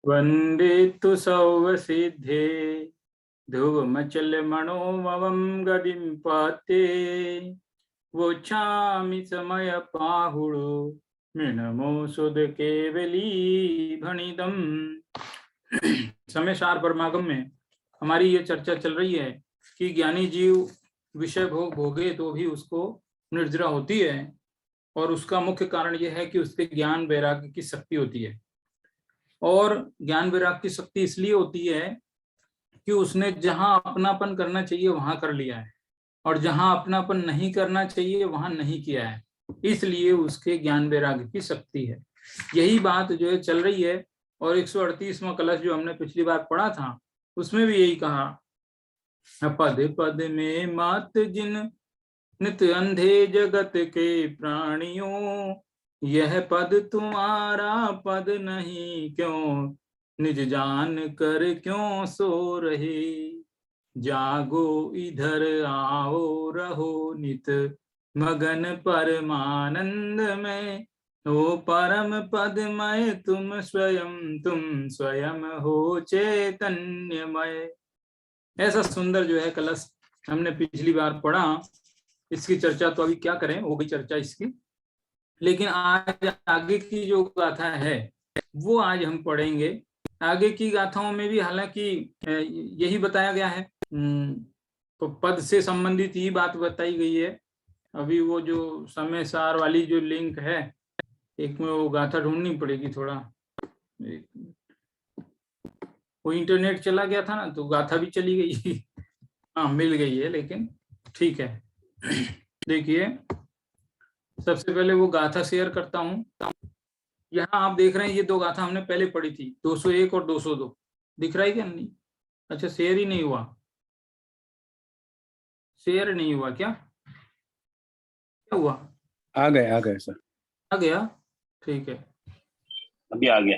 वंदे तु सौवसिद्धे ध्रुवमचलमणोमवं गदिं पाते वोच्छामि समय पाहुड़ो मृणमो सुद केवली भणिदम। समय सार परमागम में हमारी ये चर्चा चल रही है कि ज्ञानी जीव विषय भोग भोगे तो भी उसको निर्जरा होती है, और उसका मुख्य कारण यह है कि उसके ज्ञान वैराग्य की शक्ति होती है। और ज्ञान वैराग्य की शक्ति इसलिए होती है कि उसने जहां अपनापन करना चाहिए वहां कर लिया है, और जहां अपनापन नहीं करना चाहिए वहां नहीं किया है, इसलिए उसके ज्ञान वैराग्य की शक्ति है। यही बात जो है चल रही है। और 138वां कलश जो हमने पिछली बार पढ़ा था उसमें भी यही कहा, पद पद में मात जिन नित अंधे जगत के प्राणियों, यह पद तुम्हारा पद नहीं क्यों, निज जान कर क्यों सो रहे, जागो इधर आओ रहो नित मगन परमानंद में, ओ परम पदमय तुम स्वयं हो चैतन्यमय। ऐसा सुंदर जो है कलश हमने पिछली बार पढ़ा। इसकी चर्चा तो अभी क्या करें, हो गई चर्चा इसकी, लेकिन आज आगे की जो गाथा है वो आज हम पढ़ेंगे। आगे की गाथाओं में भी हालांकि यही बताया गया है, तो पद से संबंधित ही बात बताई गई है। अभी वो जो समय सार वाली जो लिंक है, एक में वो गाथा ढूंढनी पड़ेगी थोड़ा, वो इंटरनेट चला गया था ना तो गाथा भी चली गई। हाँ मिल गई है, लेकिन ठीक है। देखिए सबसे पहले वो गाथा शेयर करता हूं। यहाँ आप देख रहे हैं ये दो गाथा हमने पहले पढ़ी थी, 201 और 202। दिख रहा है क्या? नहीं, अच्छा शेयर ही नहीं हुआ, शेयर नहीं हुआ क्या? क्या हुआ? आ गए सर, आ गया, ठीक है, अभी आ गया।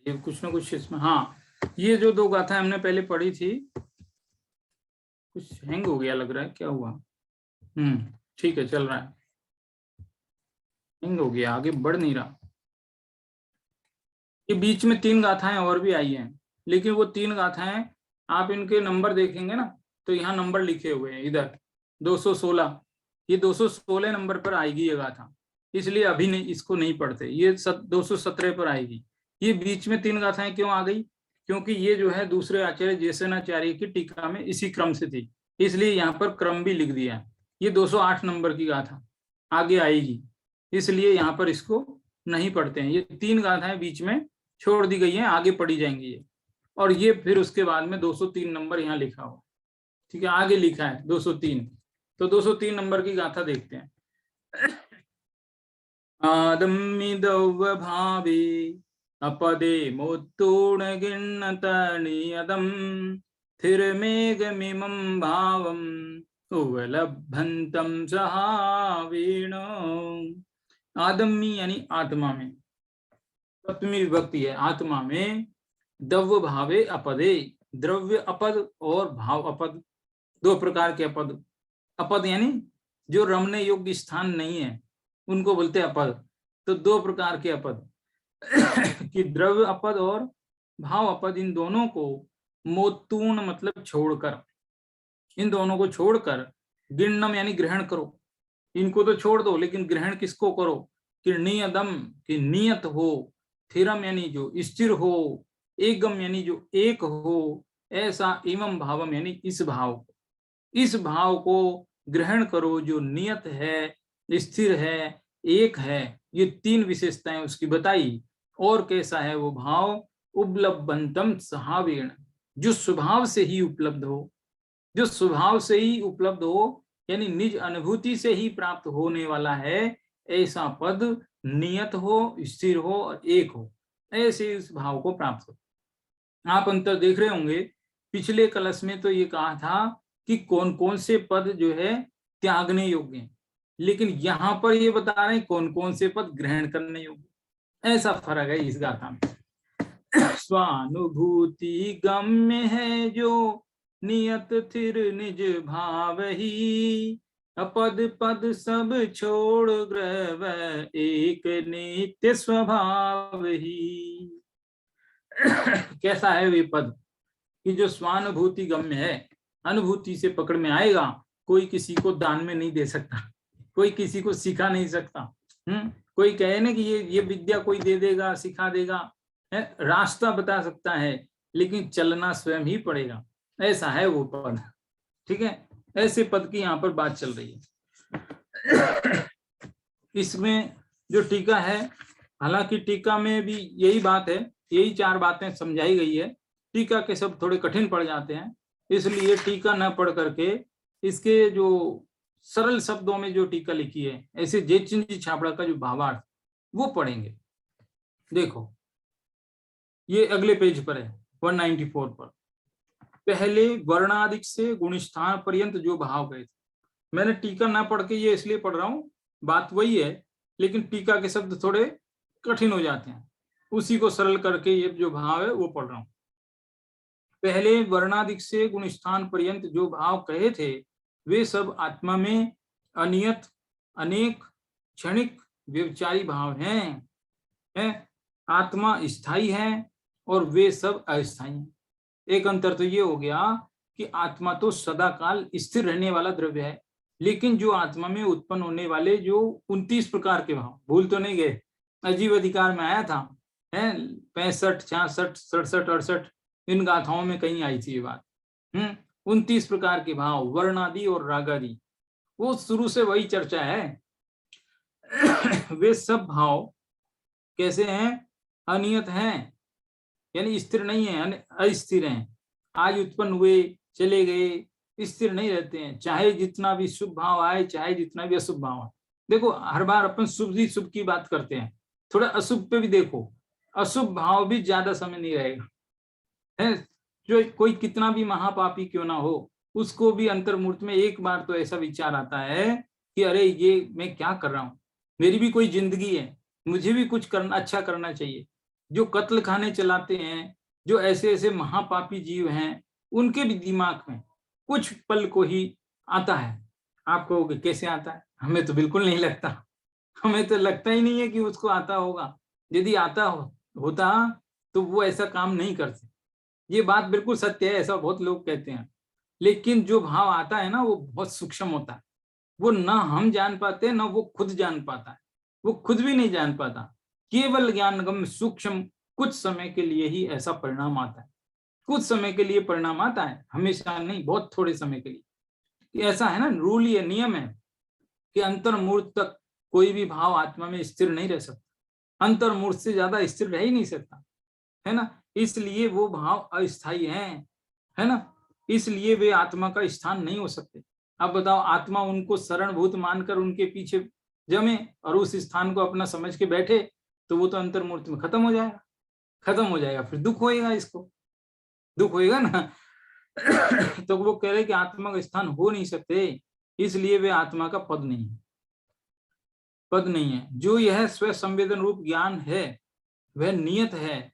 ये कुछ ना कुछ इसमें, हाँ ये जो दो गाथा हमने पहले पढ़ी थी, कुछ हैंग हो गया लग रहा है, क्या हुआ? ठीक है चल रहा है, हैंग हो गया, आगे बढ़ नहीं रहा। ये बीच में 3 गाथाएं और भी आई हैं, लेकिन वो 3 गाथाएं आप इनके नंबर देखेंगे ना तो यहाँ नंबर लिखे हुए हैं इधर 216, ये 216 नंबर पर आएगी ये गाथा, इसलिए अभी नहीं इसको नहीं पढ़ते, ये 217 पर आएगी। ये बीच में 3 गाथाएं क्यों आ गई? क्योंकि ये जो है दूसरे आचार्य जैसेनाचार्य की टीका में इसी क्रम से थी, इसलिए यहाँ पर क्रम भी लिख दिया है। ये 208 नंबर की गाथा आगे आएगी, इसलिए यहाँ पर इसको नहीं पढ़ते हैं। ये 3 गाथाएं बीच में छोड़ दी गई हैं, आगे पढ़ी जाएंगी ये, और ये फिर उसके बाद में 203 नंबर यहाँ लिखा हुआ, ठीक है, आगे लिखा है 203। तो 203 नंबर की गाथा देखते हैं। आदम्मिदव्य भावे अपदे मोत्तूर्ण गिन्नतनियदं थिरमेघमिमं भावं उवलभन्तं सहावीण। आदम्मी यानी आत्मा में, सप्तमी विभक्ति है, आत्मा में द्रव्य भावे अपदे, द्रव्य अपद और भाव अपद, 2 प्रकार के अपद। अपद यानी जो रमने योग्य स्थान नहीं है उनको बोलते हैं अपद। तो 2 प्रकार के अपद कि द्रव्य अपद और भाव अपद, इन दोनों को मोतून मतलब छोड़कर, इन दोनों को छोड़कर गिरणम यानी ग्रहण करो, इनको तो छोड़ दो लेकिन ग्रहण किसको करो? कि नियदम कि नियत हो, थिरम यानी जो स्थिर हो, एकगम यानी जो एक हो, ऐसा इमम भावम यानी इस भाव को, इस भाव को ग्रहण करो जो नियत है, स्थिर है, एक है। ये 3 विशेषताएं उसकी बताई। और कैसा है वो भाव? उपलब्धंतम सहावेण, जो स्वभाव से ही उपलब्ध हो, जो स्वभाव से ही उपलब्ध हो यानी निज अनुभूति से ही प्राप्त होने वाला है, ऐसा पद नियत हो, स्थिर हो और एक हो, ऐसे इस भाव को प्राप्त हो। आप अंतर देख रहे होंगे, पिछले कलश में तो ये कहा था कि कौन कौन से पद जो है त्यागने योग्य हैं, लेकिन यहाँ पर ये बता रहे हैं कौन कौन से पद ग्रहण करने योग्य। ऐसा फर्क है इस गाथा में। स्वानुभूति गम्य है जो नियत थिर निज भाव ही, अपद पद सब छोड़ ग्रह वह एक नित्य स्वभाव ही। कैसा है वे पद कि जो स्वानुभूति गम्य है, अनुभूति से पकड़ में आएगा। कोई किसी को दान में नहीं दे सकता, कोई किसी को सिखा नहीं सकता। कोई कहे ना कि ये विद्या कोई दे देगा, सिखा देगा, रास्ता बता सकता है, लेकिन चलना स्वयं ही पड़ेगा। ऐसा है वो पद। ठीक है, ऐसे पद की यहाँ पर बात चल रही है। इसमें जो टीका है, हालांकि टीका में भी यही बात है, यही 4 बातें समझाई गई है। टीका के शब्द थोड़े कठिन पड़ जाते हैं, इसलिए टीका न पढ़ करके इसके जो सरल शब्दों में जो टीका लिखी है, ऐसे जयचंद जी छाबड़ा का जो भावार्थ वो पढ़ेंगे। देखो ये अगले पेज पर है, 194 पर। पहले वर्णादिक से गुणस्थान पर्यंत जो भाव गए थे, मैंने टीका ना पढ़ के ये इसलिए पढ़ रहा हूं, बात वही है, लेकिन टीका के शब्द थोड़े कठिन हो जाते हैं, उसी को सरल करके ये जो भाव है वो पढ़ रहा हूं। पहले वर्णादिक से गुणस्थान पर्यंत जो भाव कहे थे, वे सब आत्मा में अनियत, अनेक, क्षणिक, व्यभिचारी भाव हैं। आत्मा स्थायी है और वे सब अस्थायी हैं। एक अंतर तो ये हो गया कि आत्मा तो सदा काल स्थिर रहने वाला द्रव्य है, लेकिन जो आत्मा में उत्पन्न होने वाले जो 29 प्रकार के भाव, भूल तो नहीं गए, अजीब अधिकार में आया था, 65, 66, 67, 68 इन गाथाओं में कहीं आई थी ये बात। 29 प्रकार के भाव, वर्णादि और रागादि, वो शुरू से वही चर्चा है। वे सब भाव कैसे हैं? अनियत हैं, यानी स्थिर नहीं है, अस्थिर हैं। आज उत्पन्न हुए चले गए, स्थिर नहीं रहते हैं, चाहे जितना भी शुभ भाव आए, चाहे जितना भी अशुभ भाव आए। देखो हर बार अपन शुभ ही शुभ की बात करते हैं, थोड़ा अशुभ पे भी देखो, अशुभ भाव भी ज्यादा समय नहीं रहेगा है। जो कोई कितना भी महापापी क्यों ना हो, उसको भी अंतर्मूर्त में एक बार तो ऐसा विचार आता है कि अरे ये मैं क्या कर रहा हूं, मेरी भी कोई जिंदगी है, मुझे भी कुछ करना, अच्छा करना चाहिए। जो कत्ल खाने चलाते हैं, जो ऐसे ऐसे महापापी जीव हैं, उनके भी दिमाग में कुछ पल को ही आता है। आप कहोगे कैसे आता है? हमें तो बिल्कुल नहीं लगता, हमें तो लगता ही नहीं है कि उसको आता होगा। यदि आता होता तो वो ऐसा काम नहीं करते। ये बात बिल्कुल सत्य है, ऐसा बहुत लोग कहते हैं। लेकिन जो भाव आता है ना, वो बहुत सूक्ष्म होता है, वो ना हम जान पाते, ना वो खुद जान पाता है, वो खुद भी नहीं जान पाता। केवल ज्ञानगम सूक्ष्म कुछ समय के लिए ही ऐसा परिणाम आता है, कुछ समय के लिए परिणाम आता है, हमेशा नहीं, बहुत थोड़े समय के लिए। ऐसा है ना, रूल है, नियम है कि अंतर्मूर्त तक कोई भी भाव आत्मा में स्थिर नहीं रह सकता, अंतर्मूर्त से ज्यादा स्थिर रह ही नहीं सकता, है ना। इसलिए वो भाव अस्थायी हैं, है ना, इसलिए वे आत्मा का स्थान नहीं हो सकते। अब बताओ, आत्मा उनको शरणभूत मानकर उनके पीछे जमे और उस स्थान को अपना समझ के बैठे, तो वो तो अंतर्मूर्त में खत्म हो जाएगा, खत्म हो जाएगा, फिर दुख होएगा, इसको दुख होएगा ना। तो वो कह रहे कि आत्मा का स्थान हो नहीं सकते, इसलिए वे आत्मा का पद नहीं है, पद नहीं है। जो यह स्व संवेदन रूप ज्ञान है वह नियत है,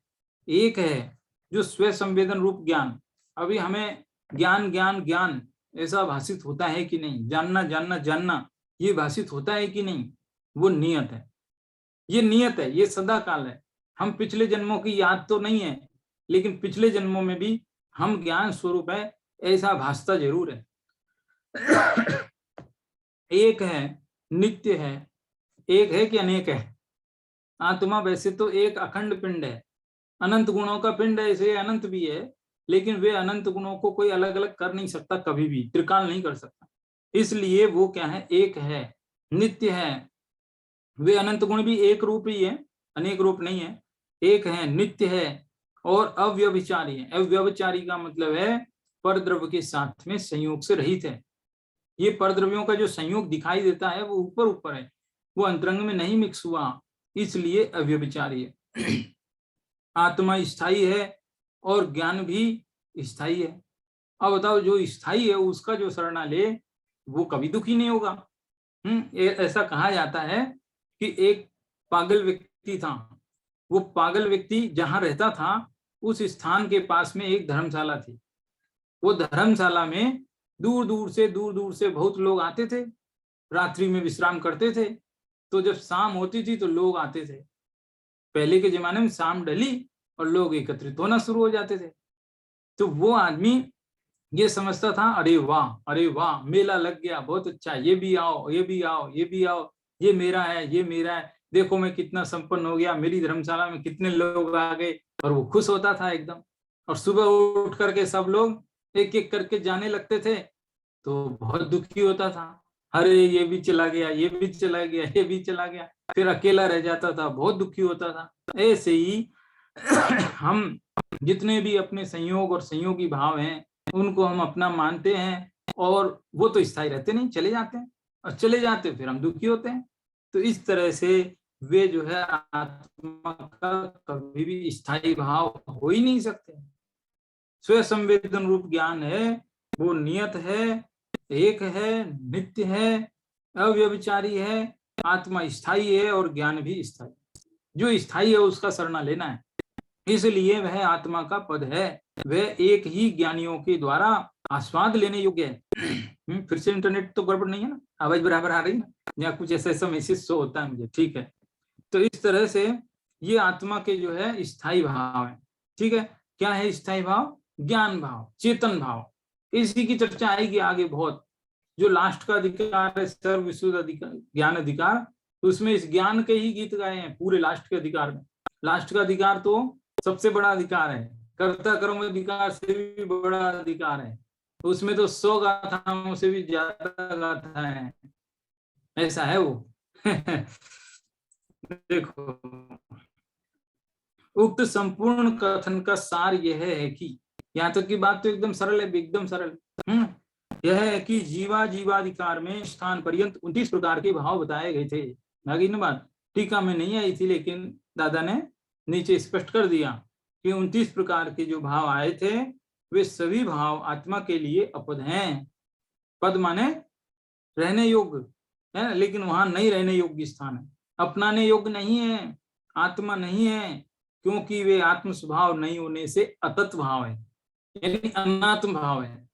एक है। जो स्व संवेदन रूप ज्ञान, अभी हमें ज्ञान ज्ञान ज्ञान ऐसा भाषित होता है कि नहीं, जानना जानना जानना ये भाषित होता है कि नहीं, वो नियत है, ये नियत है, ये सदा काल है। हम पिछले जन्मों की याद तो नहीं है, लेकिन पिछले जन्मों में भी हम ज्ञान स्वरूप है, ऐसा भासता जरूर है। एक है, नित्य है, एक है कि अनेक है? आत्मा वैसे तो एक अखंड पिंड है, अनंत गुणों का पिंड है, इसे अनंत भी है, लेकिन वे अनंत गुणों को कोई अलग अलग कर नहीं सकता, कभी भी त्रिकाल नहीं कर सकता। इसलिए वो क्या है? एक है, नित्य है। वे अनंत गुण भी एक रूप ही है, अनेक रूप नहीं है, एक है, नित्य है और अव्यभिचारी है। अव्यभिचारी का मतलब है परद्रव्य के साथ में संयोग से रहित है। ये परद्रव्यों का जो संयोग दिखाई देता है वो ऊपर ऊपर है, वो अंतरंग में नहीं मिक्स हुआ, इसलिए अव्यभिचारी है। आत्मा स्थायी है और ज्ञान भी स्थायी है। अब बताओ, जो स्थायी है उसका जो शरणा ले वो कभी दुखी नहीं होगा। ऐसा कहा जाता है कि एक पागल व्यक्ति था, वो पागल व्यक्ति जहां रहता था उस स्थान के पास में एक धर्मशाला थी। वो धर्मशाला में दूर दूर से बहुत लोग आते थे रात्रि में विश्राम करते थे, तो जब शाम होती थी तो लोग आते थे। पहले के जमाने में शाम ढली और लोग एकत्रित होना शुरू हो जाते थे। तो वो आदमी ये समझता था, अरे वाह मेला लग गया, बहुत अच्छा, ये भी आओ, ये भी आओ, ये भी आओ, ये मेरा है, ये मेरा है, देखो मैं कितना संपन्न हो गया, मेरी धर्मशाला में कितने लोग आ गए। और वो खुश होता था एकदम। और सुबह उठ करके सब लोग एक एक करके जाने लगते थे, तो बहुत दुखी होता था, अरे ये भी चला गया, ये भी चला गया, ये भी चला गया, फिर अकेला रह जाता था, बहुत दुखी होता था। ऐसे ही हम जितने भी अपने संयोग और संयोगी भाव हैं उनको हम अपना मानते हैं, और वो तो स्थायी रहते नहीं, चले जाते हैं, और चले जाते फिर हम दुखी होते हैं। तो इस तरह से वे जो है आत्मा का कभी भी स्थायी भाव हो ही नहीं सकते। स्व संवेदन रूप ज्ञान है, वो नियत है, एक है, नित्य है, अव्यभिचारी है। आत्मा स्थायी है और ज्ञान भी स्थायी। जो स्थायी है उसका शरणा लेना है, इसलिए वह आत्मा का पद है, वह एक ही ज्ञानियों के द्वारा आस्वाद लेने योग्य है। फिर से इंटरनेट तो गड़बड़ नहीं है ना, आवाज बराबर आ रही ना, या कुछ ऐसा मैसेज शो होता है मुझे, ठीक है। तो इस तरह से ये आत्मा के जो है स्थायी भाव है, ठीक है। क्या है स्थायी भाव? ज्ञान भाव, चेतन भाव। इसी की चर्चा आएगी आगे बहुत। जो लास्ट का अधिकार है, सर्व विशुद्ध अधिकार, ज्ञान अधिकार, उसमें इस ज्ञान के ही गीत गाए हैं पूरे लास्ट के अधिकार में। लास्ट का अधिकार तो सबसे बड़ा अधिकार है, कर्ता कर्म अधिकार से भी बड़ा अधिकार है, उसमें तो 100 गाथाओं से भी ज्यादा गाथा है, ऐसा है वो। देखो, उक्त संपूर्ण कथन का सार यह है कि, यहाँ तक की बात तो एकदम सरल है, एकदम सरल। यह है कि जीवा जीवाधिकार में स्थान पर्यंत 29 प्रकार के भाव बताए गए थे। आगे ना बात टीका में नहीं आई थी, लेकिन दादा ने नीचे स्पष्ट कर दिया कि 29 प्रकार के जो भाव आए थे वे सभी भाव आत्मा के लिए अपद हैं। पद माने रहने योग्य है, लेकिन वहां नहीं रहने योग्य स्थान है, अपनाने योग्य नहीं है, आत्मा नहीं है, क्योंकि वे आत्म स्वभाव नहीं होने से अतत भाव है, यानी अनात्म भाव है,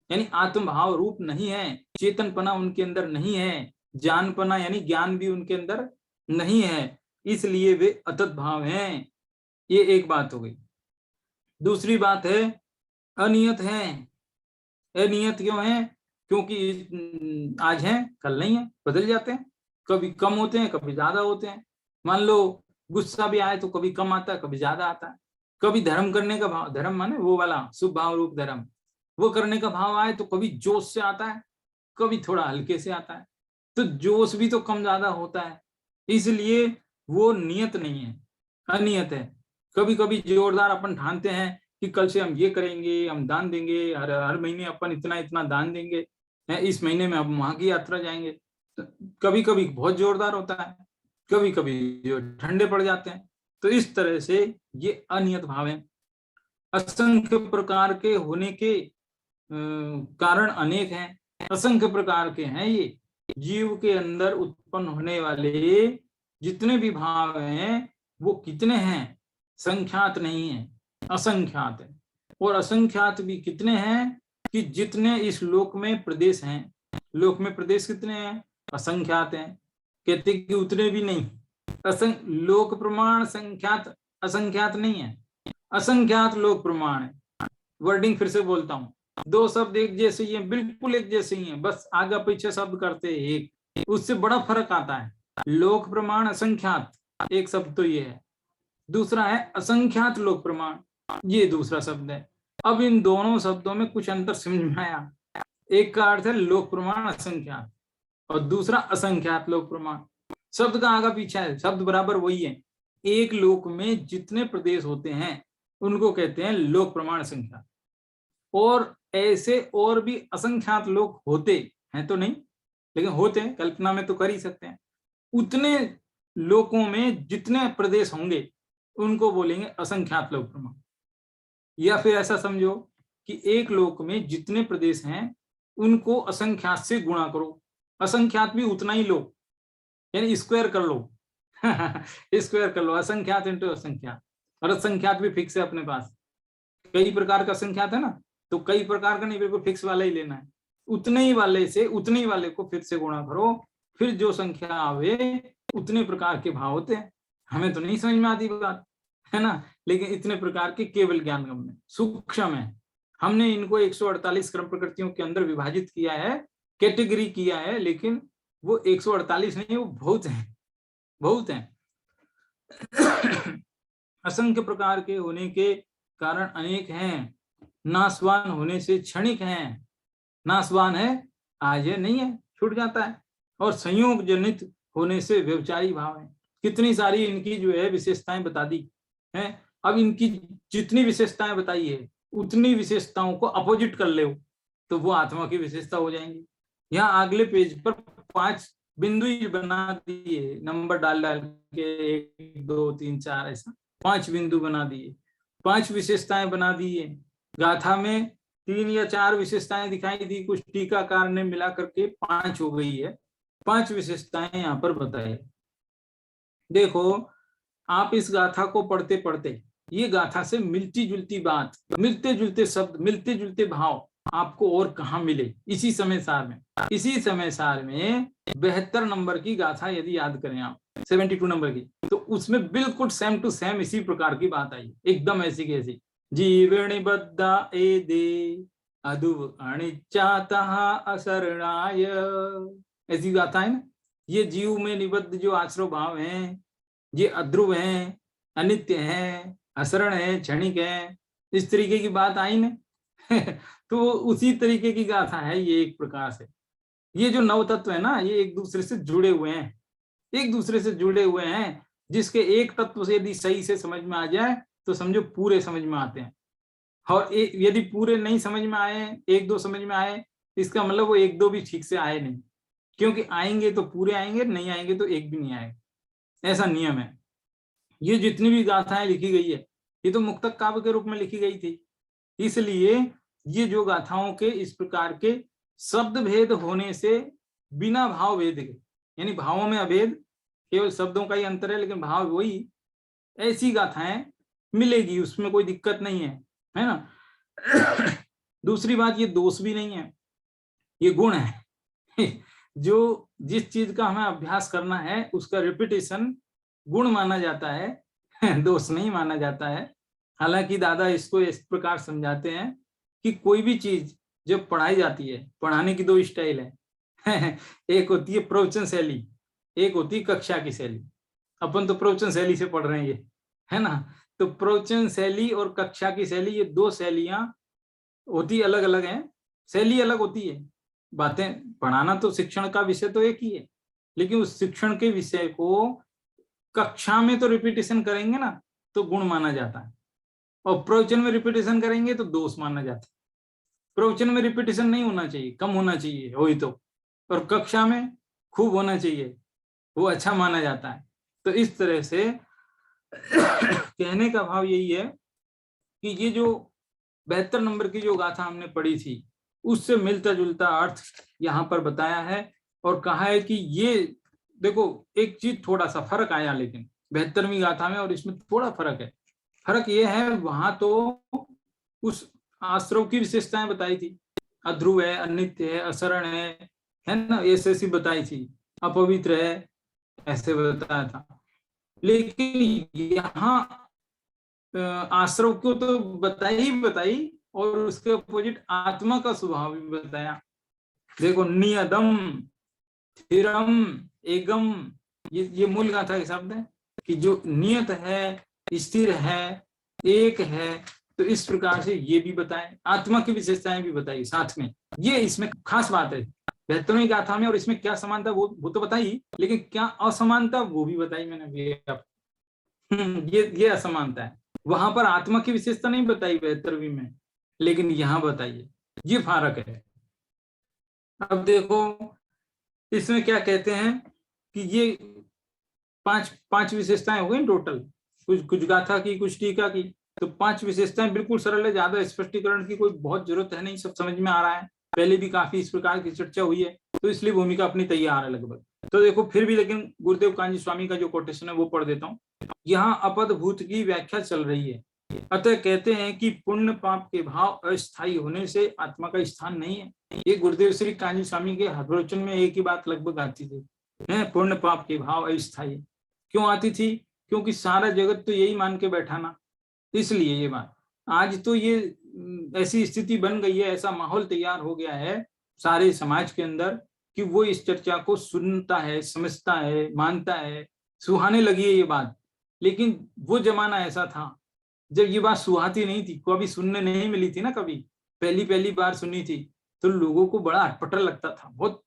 यानी आत्म भाव रूप नहीं है, चेतनपना उनके अंदर नहीं है, जानपना यानी ज्ञान भी उनके अंदर नहीं है, इसलिए वे अतत भाव हैं। ये एक बात हो गई। दूसरी बात है अनियत है। अनियत क्यों है? क्योंकि आज है कल नहीं है, बदल जाते हैं, कभी कम होते हैं कभी ज्यादा होते हैं। मान लो गुस्सा भी आए तो कभी कम आता है कभी ज्यादा आता है। कभी धर्म करने का भाव, धर्म माने वो वाला शुभ भाव रूप धर्म, वो करने का भाव आए तो कभी जोश से आता है, कभी थोड़ा हल्के से आता है। तो जोश भी तो कम ज्यादा होता है, इसलिए वो नियत नहीं है, अनियत है। कभी कभी जोरदार अपन ठानते हैं कि कल से हम ये करेंगे, हम दान देंगे, हर महीने अपन इतना इतना दान देंगे, इस महीने में हम वहां की यात्रा जाएंगे। तो कभी कभी बहुत जोरदार होता है, कभी कभी जो ठंडे पड़ जाते हैं। तो इस तरह से ये अनियत भाव है। असंख्य प्रकार के होने के कारण अनेक हैं, असंख्य प्रकार के हैं ये। जीव के अंदर उत्पन्न होने वाले जितने भी भाव हैं वो कितने हैं? संख्यात नहीं है, असंख्यात है। और असंख्यात भी कितने हैं कि जितने इस लोक में प्रदेश हैं। लोक में प्रदेश कितने हैं? असंख्यात हैं। कहते कि उतने भी नहीं, लोक प्रमाण संख्यात असंख्यात नहीं है, असंख्यात लोक प्रमाण है। वर्डिंग फिर से बोलता हूं, दो शब्द एक जैसे ही हैं, बिल्कुल एक जैसे ही हैं, बस आगे पीछे शब्द करते हैं एक, उससे बड़ा फर्क आता है। लोक प्रमाण असंख्यात एक शब्द तो ये है, दूसरा है असंख्यात लोक प्रमाण, ये दूसरा शब्द है। अब इन दोनों शब्दों में कुछ अंतर समझ में आया। एक का अर्थ है लोक प्रमाण असंख्यात और दूसरा असंख्यात लोक प्रमाण। शब्द का आगा पीछा है, शब्द बराबर वही है। एक लोक में जितने प्रदेश होते हैं उनको कहते हैं लोक प्रमाण संख्या, और ऐसे और भी असंख्यात लोक होते हैं तो नहीं, लेकिन होते हैं, कल्पना में तो कर ही सकते हैं। उतने लोकों में जितने प्रदेश होंगे उनको बोलेंगे असंख्यात लोक प्रमाण। या फिर ऐसा समझो कि एक लोक में जितने प्रदेश हैं उनको असंख्यात से गुणा करो, असंख्यात भी उतना ही लो, यानी स्क्वायर कर लो। स्क्वायर कर लो, असंख्यात इंटू असंख्यात। और असंख्यात भी फिक्स है अपने पास, कई प्रकार का असंख्यात है ना, तो कई प्रकार का नहीं, बिल्कुल फिक्स वाला ही लेना है। उतने ही वाले से उतने ही वाले को फिर से गुणा करो, फिर जो संख्या आवे उतने प्रकार के भाव होते हैं। हमें तो नहीं समझ में आती बात, है ना, लेकिन इतने प्रकार के केवल ज्ञान गम में सूक्ष्म है। हमने इनको 148 क्रम प्रकृतियों के अंदर विभाजित किया है, कैटेगरी किया है, लेकिन वो 148 नहीं, वो बहुत है, बहुत है। असंख्य प्रकार के होने के कारण अनेक हैं, नासवान होने से क्षणिक हैं। नासवान है आज है, नहीं है, छूट जाता है। और संयोग जनित होने से व्यभिचारी भाव है। कितनी सारी इनकी जो है विशेषताएं बता दी हैं। अब इनकी जितनी विशेषताएं बताई है उतनी विशेषताओं को अपोजिट कर ले तो वो आत्मा की विशेषता हो जाएंगी। यहाँ अगले पेज पर 5 बिंदु बना दिए, नंबर डाल डाल के 1 2 3 4 ऐसा 5 बिंदु बना दिए, 5 विशेषताएं बना दी है। गाथा में 3 या 4 विशेषताएं दिखाई दी, कुछ टीकाकार ने मिला करके 5 हो गई है। 5 विशेषताएं यहाँ पर बताई। देखो आप इस गाथा को पढ़ते पढ़ते ये गाथा से मिलती जुलती बात, मिलते जुलते शब्द, मिलते जुलते भाव आपको और कहाँ मिले? इसी समय सार में। इसी समय सार में 72 नंबर की गाथा यदि याद करें आप, 72 नंबर की, तो उसमें बिल्कुल सेम टू सेम इसी प्रकार की बात आई, एकदम ऐसी की ऐसी। जीवनि बद्धा एदे अदुव अनिच्चातः असरणाय, ऐसी गाथा है ना। ये जीव में निबद्ध जो आश्रव भाव हैं, ये अध्रुव हैं, अनित्य हैं, असरण है, क्षणिक है, इस तरीके की बात आई ना। तो उसी तरीके की गाथा है ये एक प्रकार से। ये जो नव तत्व है ना, ये एक दूसरे से जुड़े हुए हैं, एक दूसरे से जुड़े हुए हैं, जिसके एक तत्व से यदि सही से समझ में आ जाए तो समझो पूरे समझ में आते हैं। और यदि पूरे नहीं समझ में आए, 1 2 समझ में आए, इसका मतलब वो 1 2 भी ठीक से आए नहीं, क्योंकि आएंगे तो पूरे आएंगे, नहीं आएंगे तो एक भी नहीं आएगा, ऐसा नियम है। ये जितनी भी गाथाएं लिखी गई है ये तो मुक्तक काव्य के रूप में लिखी गई थी, इसलिए ये जो गाथाओं के इस प्रकार के शब्द भेद होने से बिना भाव भेद के, यानी भावों में अभेद, केवल शब्दों का ही अंतर है लेकिन भाव वही, ऐसी गाथाएं मिलेगी, उसमें कोई दिक्कत नहीं है ना। दूसरी बात, ये दोष भी नहीं है, ये गुण है। जो जिस चीज का हमें अभ्यास करना है उसका रिपीटेशन गुण माना जाता है, दोष नहीं माना जाता है। हालांकि दादा इसको इस प्रकार समझाते हैं कि कोई भी चीज जब पढ़ाई जाती है, पढ़ाने की 2 स्टाइल है। एक होती है प्रवचन शैली, एक होती है कक्षा की शैली। अपन तो प्रवचन शैली से पढ़ रहे हैं ये, है ना। तो प्रवचन शैली और कक्षा की शैली, ये 2 शैलियां होती अलग अलग हैं, शैली अलग होती है। बातें पढ़ाना तो शिक्षण का विषय तो एक ही है, लेकिन उस शिक्षण के विषय को कक्षा में तो रिपीटेशन करेंगे ना तो गुण माना जाता है, और प्रवचन में रिपीटेशन करेंगे तो दोष माना जाता है। प्रवचन में रिपीटेशन नहीं होना चाहिए, कम होना चाहिए हो ही तो, और कक्षा में खूब होना चाहिए, वो अच्छा माना जाता है। तो इस तरह से कहने का भाव यही है कि ये जो 72 नंबर की जो गाथा हमने पढ़ी थी उससे मिलता जुलता अर्थ यहाँ पर बताया है, और कहा है कि ये देखो एक चीज थोड़ा सा फर्क आया, लेकिन 72वीं गाथा में और इसमें थोड़ा फर्क है। फर्क ये है, वहां तो उस आश्रव की विशेषताएं बताई थी, अध्रुव है, अनित्य है, असरण है ना, ऐसी बताई थी, अपवित्र है, ऐसे बताया था। लेकिन यहाँ आश्रव को तो बताई और उसके अपोजिट आत्मा का स्वभाव भी बताया। देखो नियदम, स्थिरम, एगम, ये मूल गाथा के शब्द है कि जो नियत है, स्थिर है, एक है। तो इस प्रकार से ये भी बताए, आत्मा की विशेषताएं भी बताई साथ में। ये इसमें खास बात है 72वीं गाथा में, और इसमें क्या समानता वो तो बताई, लेकिन क्या असमानता वो भी बताई मैंने। ये असमानता है, वहां पर आत्मा की विशेषता नहीं बताई 72वीं में, लेकिन यहाँ बताइए, ये फर्क है। अब देखो इसमें क्या कहते हैं कि ये पांच विशेषताएं हो गई टोटल, कुछ गाथा की, कुछ टीका की, तो 5 विशेषताएं बिल्कुल सरल है, ज्यादा स्पष्टीकरण की कोई बहुत जरूरत है नहीं, सब समझ में आ रहा है। पहले भी काफी इस प्रकार की चर्चा हुई है, तो इसलिए भूमिका अपनी तैयार है लगभग। तो देखो फिर भी, लेकिन गुरुदेव कांजी स्वामी का जो कोटेशन है वो पढ़ देता हूँ। यहाँ अपद भूत की व्याख्या चल रही है, अतः कहते हैं कि पुण्य पाप के भाव अस्थायी होने से आत्मा का स्थान नहीं है। ये गुरुदेव श्री कांजी स्वामी के हरवचन में एक ही बात लगभग आती थी, है पुण्य पाप के भाव अस्थायी। क्यों आती थी? क्योंकि सारा जगत तो यही मान के बैठा ना, इसलिए ये बात। आज तो ये ऐसी स्थिति बन गई है, ऐसा माहौल तैयार हो गया है सारे समाज के अंदर कि वो इस चर्चा को सुनता है, समझता है, मानता है, सुहाने लगी है ये बात। लेकिन वो जमाना ऐसा था जब ये बात सुहाती नहीं थी, कभी सुनने नहीं मिली थी ना, कभी पहली पहली बार सुनी थी, तो लोगों को बड़ा अटपटा लगता था, बहुत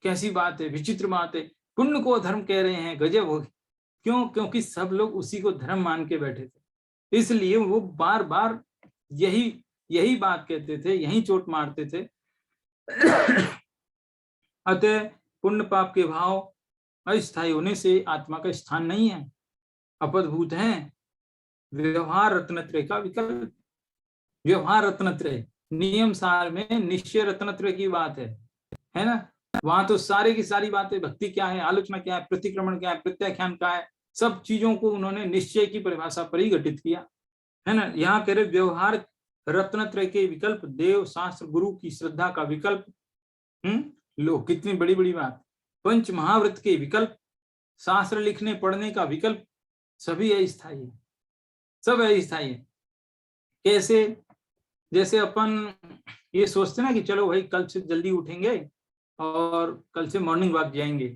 कैसी बात है, विचित्र बात है, पुण्य को धर्म कह रहे हैं, गजब हो। क्यों? क्योंकि सब लोग उसी को धर्म मान के बैठे थे, इसलिए वो बार बार यही बात कहते थे, यही चोट मारते थे। अतः पुण्य पाप के भाव अस्थायी होने से आत्मा का स्थान नहीं है, अपदभूत है। व्यवहार रत्नत्रय का विकल्प, व्यवहार रत्नत्रय नियम सार में निश्चय रत्नत्रय की बात है ना। वहां तो सारे की सारी बातें, भक्ति क्या है, आलोचना क्या है, प्रतिक्रमण क्या है, प्रत्याख्यान क्या है, सब चीजों को उन्होंने निश्चय की परिभाषा पर ही घटित किया, है ना। यहाँ कह रहे व्यवहार रत्नत्रय के विकल्प, देव शास्त्र गुरु की श्रद्धा का विकल्प, लो कितनी बड़ी बड़ी बात। पंच महाव्रत के विकल्प, शास्त्र लिखने पढ़ने का विकल्प, सभी अस्थायी है, सब अस्थायी है। कैसे? जैसे अपन ये सोचते ना कि चलो भाई कल से जल्दी उठेंगे और कल से मॉर्निंग वॉक जाएंगे,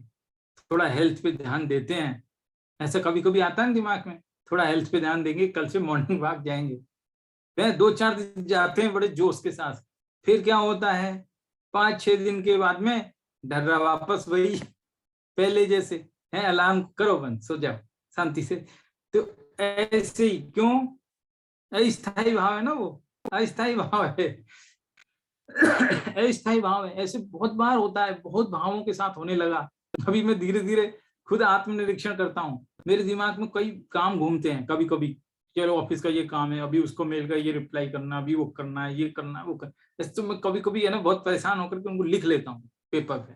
थोड़ा हेल्थ पे ध्यान देते हैं, ऐसा कभी कभी आता है दिमाग में, थोड़ा हेल्थ पे ध्यान देंगे, कल से मॉर्निंग वॉक जाएंगे। वह 2-4 दिन जाते हैं बड़े जोश के साथ, फिर क्या होता है 5-6 दिन के बाद में डर्रा वापस वही पहले जैसे है, अलार्म करो बंद, सो जाओ शांति से। तो ऐसे ही, क्यों? अस्थायी भाव है ना, वो अस्थायी भाव है, अस्थायी भाव है। ऐसे बहुत बार होता है, बहुत भावों के साथ होने लगा। अभी मैं धीरे धीरे खुद आत्मनिरीक्षण करता हूँ, मेरे दिमाग में कई काम घूमते हैं कभी कभी, चलो ऑफिस का ये काम है, अभी उसको मेल का ये रिप्लाई करना, अभी वो करना है, ये करना है, वो करना। ऐसे तो मैं कभी कभी है ना बहुत परेशान होकर के उनको लिख लेता हूँ पेपर पे,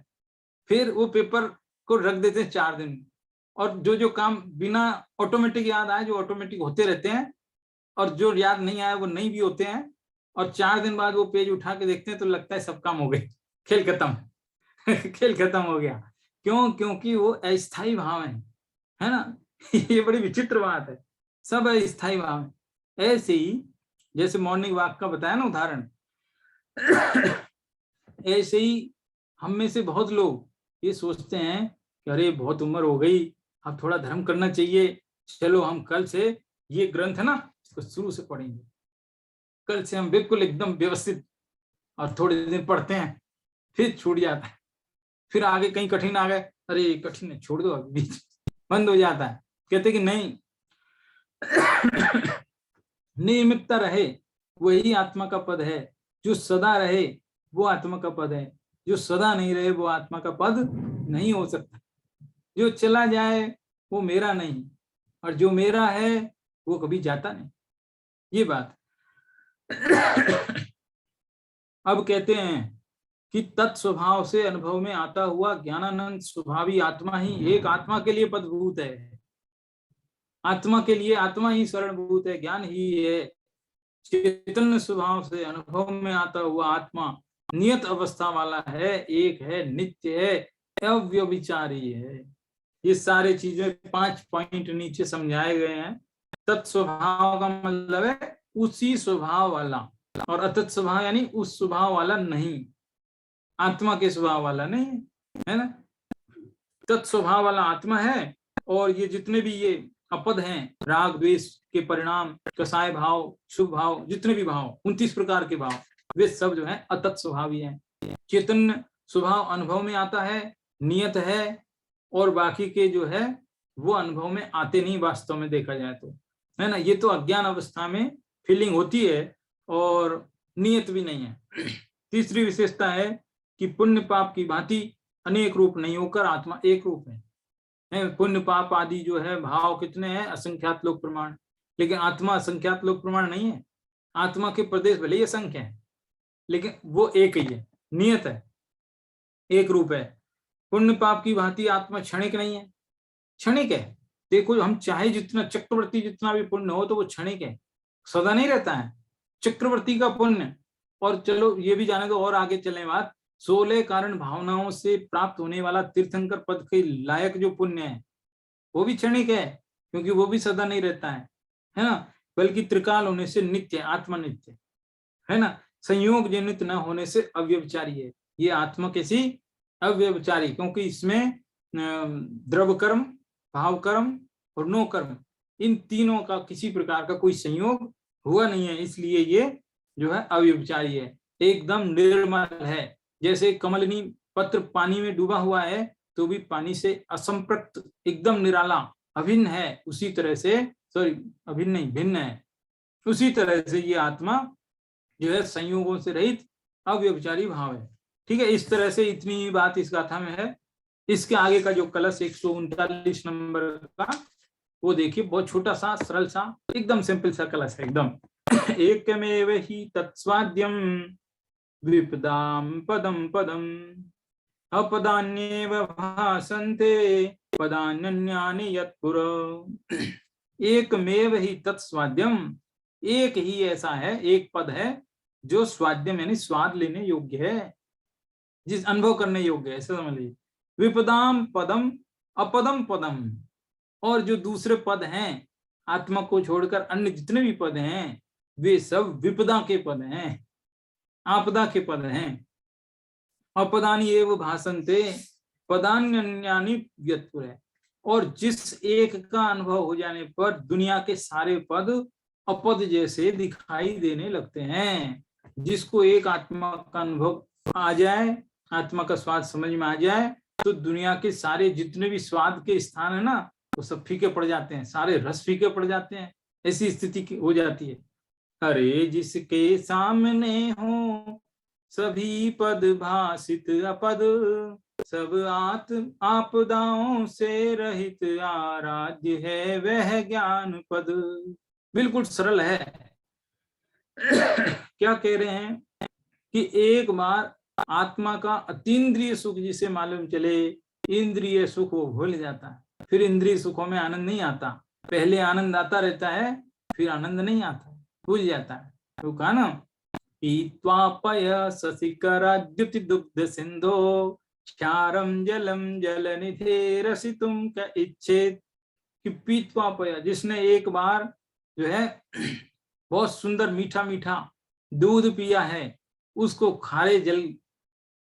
फिर वो पेपर को रख देते हैं 4 दिन, और जो काम बिना ऑटोमेटिक याद आए, जो ऑटोमेटिक होते रहते हैं, और जो याद नहीं आया वो नहीं भी होते हैं, और 4 दिन बाद वो पेज उठा के देखते हैं तो लगता है सब काम हो गए, खेल खत्म खेल खत्म हो गया। क्यों? क्योंकि वो अस्थायी भाव है ना ये बड़ी विचित्र बात है, सब अस्थायी भाव है। ऐसे ही जैसे मॉर्निंग वॉक का बताया ना उदाहरण, ऐसे ही हम में से बहुत लोग ये सोचते हैं कि अरे बहुत उम्र हो गई, अब थोड़ा धर्म करना चाहिए, चलो हम कल से ये ग्रंथ है ना इसको शुरू से पढ़ेंगे, कल से हम बिल्कुल एकदम व्यवस्थित, और थोड़े दिन पढ़ते हैं, फिर छूट जाता है, फिर आगे कहीं कठिन आ गए, अरे कठिन है छोड़ दो, अभी बीच बंद हो जाता है। कहते कि नहीं नियमितता रहे वही आत्मा का पद है, जो सदा रहे वो आत्मा का पद है, जो सदा नहीं रहे वो आत्मा का पद नहीं हो सकता। जो चला जाए वो मेरा नहीं, और जो मेरा है वो कभी जाता नहीं, ये बात। अब कहते हैं कि तत्स्वभाव से अनुभव में आता हुआ ज्ञानानंद स्वभावी आत्मा ही एक आत्मा के लिए पदभूत है, आत्मा के लिए आत्मा ही शरणभूत है, ज्ञान ही है। चैतन्य स्वभाव से अनुभव में आता हुआ आत्मा नियत अवस्था वाला है, एक है, नित्य है, अव्यभिचारी है। ये सारे चीजें 5 पॉइंट नीचे समझाए गए हैं। तत्स्वभाव का मतलब है उसी स्वभाव वाला, और अतत स्वभाव यानी उस स्वभाव वाला नहीं, आत्मा के स्वभाव वाला नहीं, है ना। तत्स्वभाव वाला आत्मा है, और ये जितने भी ये अपद हैं, राग द्वेष के परिणाम, कसाय भाव, शुभ भाव, जितने भी भाव 29 प्रकार के भाव, वे सब जो है अतत स्वभावी हैं। चैतन्य स्वभाव अनुभव में आता है, नियत है, और बाकी के जो है वो अनुभव में आते नहीं, वास्तव में देखा जाए तो, है ना। ये तो अज्ञान अवस्था में फीलिंग होती है और नियत भी नहीं है। तीसरी विशेषता है कि पुण्य पाप की भांति अनेक रूप नहीं होकर आत्मा एक रूप है। पुण्य पाप आदि जो है भाव कितने हैं, असंख्यात लोक प्रमाण, लेकिन आत्मा असंख्यात लोक प्रमाण नहीं है। आत्मा के प्रदेश भले ही असंख्य है, लेकिन वो एक ही है, नियत है, एक रूप है। पुण्य पाप की भांति आत्मा क्षणिक नहीं है, क्षणिक है। देखो हम चाहे जितना चक्रवर्ती जितना भी पुण्य हो तो वो क्षणिक है, सदा नहीं रहता है। चक्रवर्ती का पुण्य, और चलो ये भी जाने दो और आगे चले बात, 16 कारण भावनाओं से प्राप्त होने वाला तीर्थंकर पद के लायक जो पुण्य है वो भी क्षणिक है, क्योंकि वो भी सदा नहीं रहता है ना, बल्कि त्रिकाल होने से नित्य, आत्मा नित्य है ना, संयोग जनित न होने से अव्यभिचारी है। ये आत्मा कैसी अव्यभिचारी, क्योंकि इसमें द्रव कर्म, भाव कर्म और नो कर्म, इन तीनों का किसी प्रकार का कोई संयोग हुआ नहीं है, इसलिए ये जो है अव्यभिचारी है, एकदम निर्मल है। जैसे कमलनी पत्र पानी में डूबा हुआ है तो भी पानी से असंपृक्त, एकदम निराला, अभिन्न है, उसी तरह से, सॉरी अभिन्न नहीं, भिन्न है, उसी तरह से ये आत्मा जो है संयोगों से रहित अव्यभिचारी भाव है। ठीक है, इस तरह से इतनी बात इस गाथा में है। इसके आगे का जो कलश 139 नंबर का, वो देखिए, बहुत छोटा सा, सरल सा, एकदम सिंपल सा कलश है एकदम। एकमेव ही तत्स्वाद्यम विपदाम पदम पदम अपदान्येव भासन्ते पदान्यानि यत्पुर। एकमेव ही तत्स्वाद्यम, एक ही ऐसा है, एक पद है जो स्वाद्यम यानी स्वाद लेने योग्य है, जिस अनुभव करने योग्य है, ऐसा समझ लीजिए। विपदाम पदम अपदम पदम, और जो दूसरे पद हैं आत्मा को छोड़कर अन्य जितने भी पद हैं वे सब विपदा के पद हैं, आपदा के पद हैं। अपदानी एव भासन्ते पदान्यानि यत्पुर है, और जिस एक का अनुभव हो जाने पर दुनिया के सारे पद अपद जैसे दिखाई देने लगते हैं। जिसको एक आत्मा का अनुभव आ जाए, आत्मा का स्वाद समझ में आ जाए, तो दुनिया के सारे जितने भी स्वाद के स्थान है ना, वो सब फीके पड़ जाते हैं, सारे रस फीके पड़ जाते हैं, ऐसी स्थिति हो जाती है। अरे जिसके सामने हो सभी पद भासित अपद, सब आपदाओं से रहित आराध्य है वह ज्ञान पद। बिल्कुल सरल है। क्या कह रहे हैं कि एक बार आत्मा का अतीन्द्रिय सुख जिसे मालूम चले, इंद्रिय सुख वो भूल जाता है, फिर इंद्रिय सुखों में आनंद नहीं आता। पहले आनंद आता रहता है, फिर आनंद नहीं आता, भूल जाता है। तो कहा ना, पीत्वापय ससिकराद्युति दुग्ध सिंधो क्षारम जलम जलनिधे रसितुम क इच्छेत। कि पीत्वापय, जिसने एक बार जो है बहुत सुंदर मीठा मीठा दूध पिया है, उसको खारे जल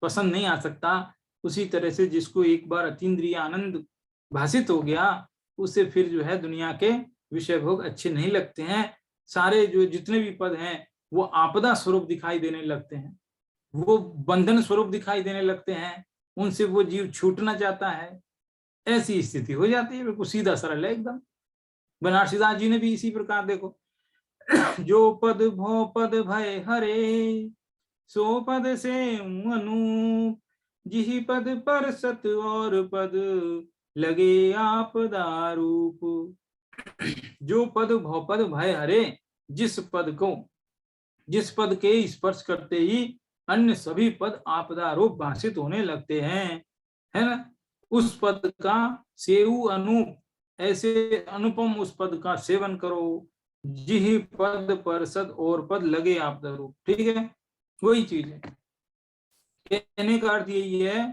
पसंद नहीं आ सकता। उसी तरह से जिसको एक बार अतीन्द्रिय आनंद भासित हो गया, उसे फिर जो है दुनिया के विषय भोग अच्छे नहीं लगते हैं। सारे जो जितने भी पद हैं वो आपदा स्वरूप दिखाई देने लगते हैं, वो बंधन स्वरूप दिखाई देने लगते हैं, उनसे वो जीव छूटना चाहता है, ऐसी स्थिति हो जाती है। बिल्कुल सीधा सरल है एकदम। बनारसीदास जी ने भी इसी प्रकार देखो, जो पद भो पद भय हरे, सो पद से अनूप, जिहि पद पर सत और पद लगे आपदा रूप। जो पद भो पद भय हरे, जिस पद के स्पर्श करते ही अन्य सभी पद आपदा रूप भाषित होने लगते हैं, है ना, उस पद का सेऊ अनूप, ऐसे अनुपम उस पद का सेवन करो, जिहि पद पर सद और पद लगे आपदा रूप। ठीक है, वही चीज है। कहने का अर्थ यही है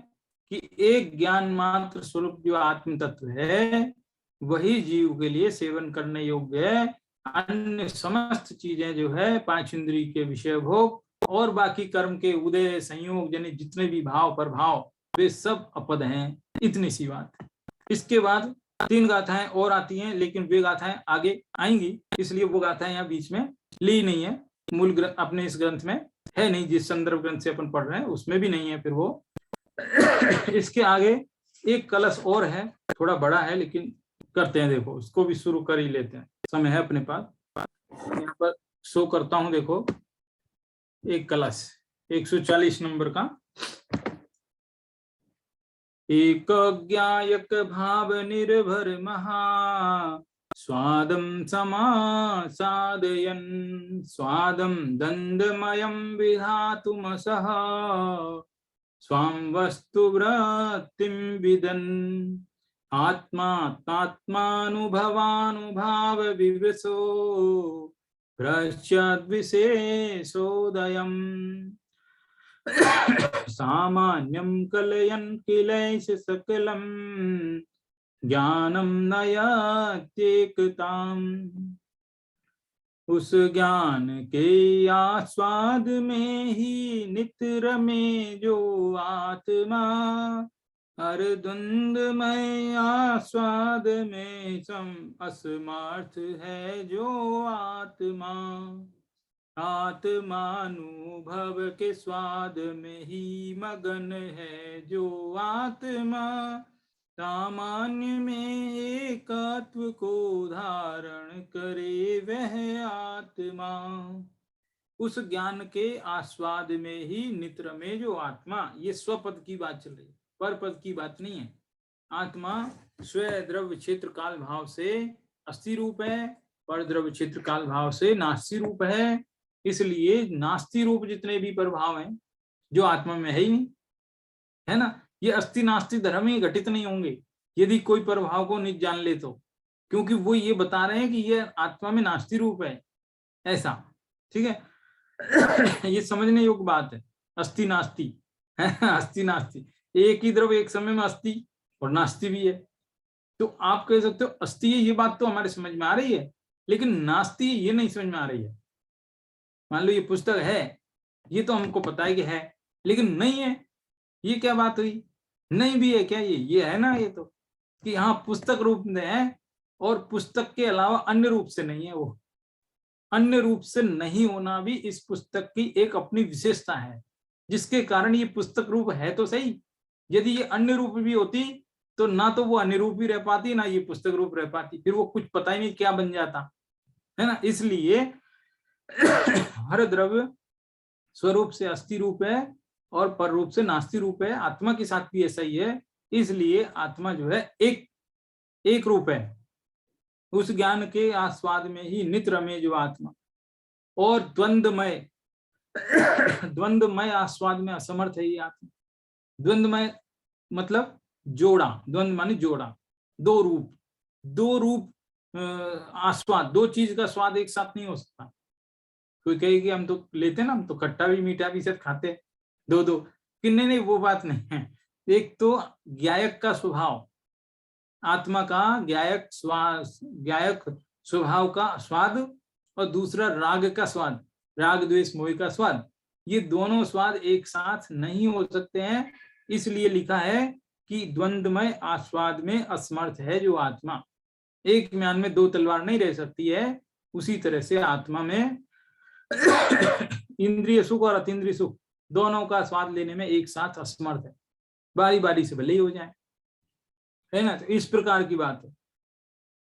कि एक ज्ञान मात्र स्वरूप जो आत्म तत्व है वही जीव के लिए सेवन करने योग्य है। अन्य समस्त चीजें जो है पांच इंद्रिय के विषय भोग और बाकी कर्म के उदय संयोग जनित जितने भी भाव प्रभाव, वे सब अपद हैं। इतनी सी बात है। इसके बाद 3 गाथाएं और आती हैं, लेकिन वे गाथाएं आगे आएंगी, इसलिए वो गाथाएं यहाँ बीच में ली नहीं है। मूल ग्रंथ अपने इस ग्रंथ में है नहीं, जिस संदर्भ ग्रंथ से अपन पढ़ रहे हैं उसमें भी नहीं है फिर वो। इसके आगे एक कलश और है, थोड़ा बड़ा है, लेकिन करते हैं, देखो उसको भी शुरू कर ही लेते हैं, समय है अपने पास। यहाँ पर शो करता हूं, देखो एक कलश 140 नंबर का। एक ज्ञायक भाव निर्भर महा स्वादम समासादयन, स्वादम दंडमयम विधातुम सह स्वाम वस्तु वृत्तिम विदन, आत्मा तात्मानुभवानुभाव विवसो भ्रश्चाद्विशेषोदयम् सामान्यं कलयन् किलैष सकलं ज्ञानम नयत्येकताम्। उस ज्ञान के आस्वाद में ही नित्य रमे जो आत्मा, हर द्वंद्वमय आस्वाद में सम असमर्थ है जो आत्मा। आत्मानुभव के स्वाद में ही मगन है जो आत्मा, सामान्य में एकत्व को धारण करे वह आत्मा। उस ज्ञान के आस्वाद में ही नित्र में जो आत्मा, ये स्वपद की बात चल रही है, पर पद की बात नहीं है। आत्मा स्व द्रव्य क्षेत्र काल भाव से अस्थि रूप है, पर द्रव्य क्षेत्र काल भाव से नास्ति रूप है। इसलिए नास्ति रूप जितने भी प्रभाव हैं जो आत्मा में है ही नहीं, है ना, ये अस्थि नास्ति धर्म ही घटित नहीं होंगे यदि कोई प्रभाव को निज जान ले तो, क्योंकि वो ये बता रहे हैं कि ये आत्मा में नास्ति रूप है, ऐसा। ठीक है, ये समझने योग्य बात है। अस्थि नास्ति अस्थि नास्ति, एक ही द्रव्य एक समय में अस्थि और नास्ति भी है। तो आप कह सकते हो अस्थि है, ये बात तो हमारे समझ में आ रही है, लेकिन नास्ति ये नहीं समझ में आ रही है। मान लो ये पुस्तक है, ये तो हमको पता है कि है, लेकिन नहीं है, ये क्या बात हुई? नहीं भी है क्या? ये है ना, ये तो कि हाँ पुस्तक रूप में है और पुस्तक के अलावा अन्य रूप से नहीं है। वो अन्य रूप से नहीं होना भी इस पुस्तक की एक अपनी विशेषता है, जिसके कारण ये पुस्तक रूप है तो सही। यदि ये अन्य रूप भी होती तो ना तो वो अन्य रूप भी रह पाती, ना ये पुस्तक रूप रह पाती, फिर वो कुछ पता ही नहीं क्या बन जाता, है ना। इसलिए हर द्रव्य स्वरूप से अस्थि रूप है और पर रूप से नास्ति रूप है। आत्मा के साथ भी ऐसा ही है। इसलिए आत्मा जो है एक रूप है। उस ज्ञान के आस्वाद में ही नित्य में जो आत्मा, और द्वंद्वमय द्वंद्वमय आस्वाद में असमर्थ है ये आत्मा। द्वंद्वमय मतलब जोड़ा, द्वंद्व माने जोड़ा, दो रूप आस्वाद, दो चीज का स्वाद एक साथ नहीं हो सकता। कोई कहे कि हम तो लेते ना, हम तो खट्टा भी मीठा भी सब खाते, दो कि नहीं, वो बात नहीं है। एक तो ज्ञायक का स्वभाव, आत्मा का ज्ञायक स्वभाव का स्वाद, और दूसरा राग का स्वाद, राग द्वेष मोह का स्वाद। ये दोनों स्वाद एक साथ नहीं हो सकते हैं। इसलिए लिखा है कि द्वंद्वमय आस्वाद में असमर्थ है जो आत्मा। एक म्यान में दो तलवार नहीं रह सकती है, उसी तरह से आत्मा में इंद्रिय सुख और अतीन्द्रिय सुख दोनों का स्वाद लेने में एक साथ असमर्थ है। बारी बारी से भले ही हो जाए, है ना। तो इस प्रकार की बात है।